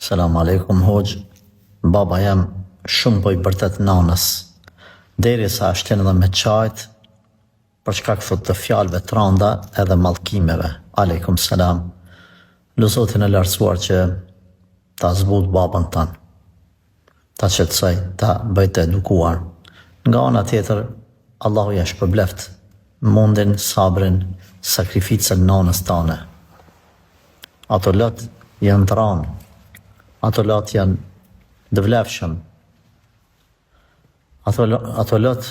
Selam aleikum hoxh. Baba jam shumë po i bërtet nanës. Derisa shtjen edhe me qajt, për shkak thot të fjalëve të rënda edhe mallkimeve. Aleikum selam. Luzotin e lartësuar që ta zbut babën tanë, ta qetësoj, ta bëj të edukuar. Nga ana tjetër, Allahu ja shpërbleft mundin, sabrin, sakrificën nanës tane. Ato lot janë të ranë, ato lot janë dëvlefshëm, ato lot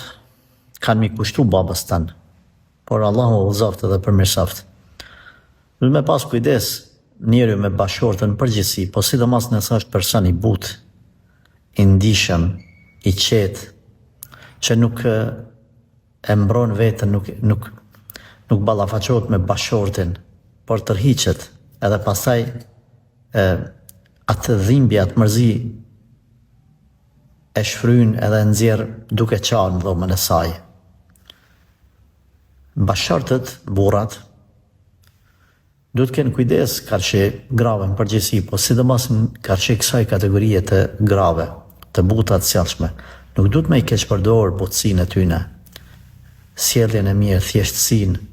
kanë mi kushtu babës tanë, por Allahu u zoft edhe për mirësoft. Duhet me pas kujdes njeriu me bashortën përgjithësi, po sidomos nëse është person i butë, i ndishëm, i qetë, që nuk e mbron vetën, nuk ballafaqohet me bashortin, por tërhiqet, edhe pastaj atë dhimbje, atë mërzi e shfryn edhe nxjerr duke qarë në dhomën e saj. Bashortët, burrat, duhet kënë kujdes karshi grave në përgjithësi, po sidomos në karshi kësaj kategorie të grave, të buta të sjellshme. Nuk duhet me i keq përdor butësinë e tyne, sjelljen e mirë, thjeshtësinë,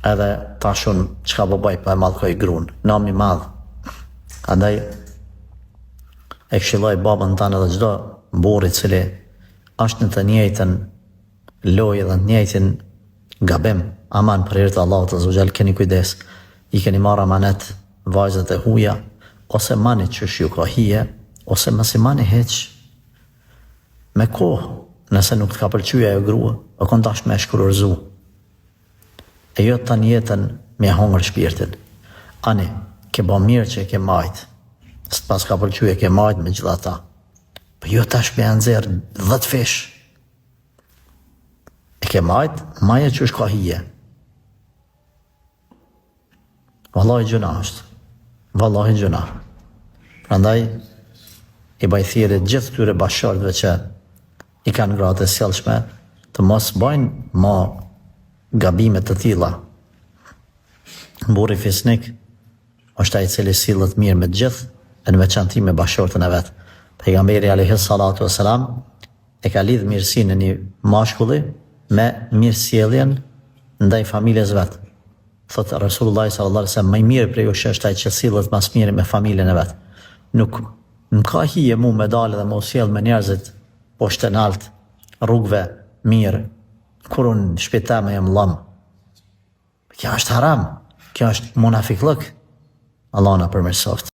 edhe tashun çka po bëj, po e mallkoj gruan, nam i madh. Andaj e këshilloj babën tanë edhe çdo burr i cili është në të njëjtën lojë dhe në të njëjtin gabim, aman për hir të Allahut azza wa jall, keni kujdes, i keni marrë amanet vajzat e huaja, ose mani qysh ju ka hije, ose mos i mani hiç. Me kohë, nëse nuk të ka pëlqyer ajo grua, o kon tash me shkurorzu. E jo të jetën me hongër shpirtin. Ani, ke bo mirë që e ke majtë, së pas ka pëlqyer e ke majtë me gjitha ta. Po jo tash me anëzirë 10 fish. E ke majtë, maje që është ka hije. Wallahi gjuna është. Wallahi gjuna. Prandaj, i bajthirit gjithë këtyre bashkëshortëve që i kanë gratë e sjellshme, të mos bëjnë ma gabimet të tilla. Burri fisnik është ai i cili sillet mirë me të gjithë, e në veçanti me bashkëshortën e vet. Pejgamberi alayhi salatu wassalam e ka lidh mirësinë e një mashkulli me mirësjelljen ndaj familjes vet. Thot Rasulullah sallallahu alaihi wasallam, më i mirë prej jush është ai që sillet mas miri me familjen e vet. Nuk ka hije mu me dalë dhe mu sjell me njerëzit poshtë nalt, rrugëve mirë, kur unë shpita me jem lam. Kjo është haram, kjo është munafiklëk. Allah na përmirësoft.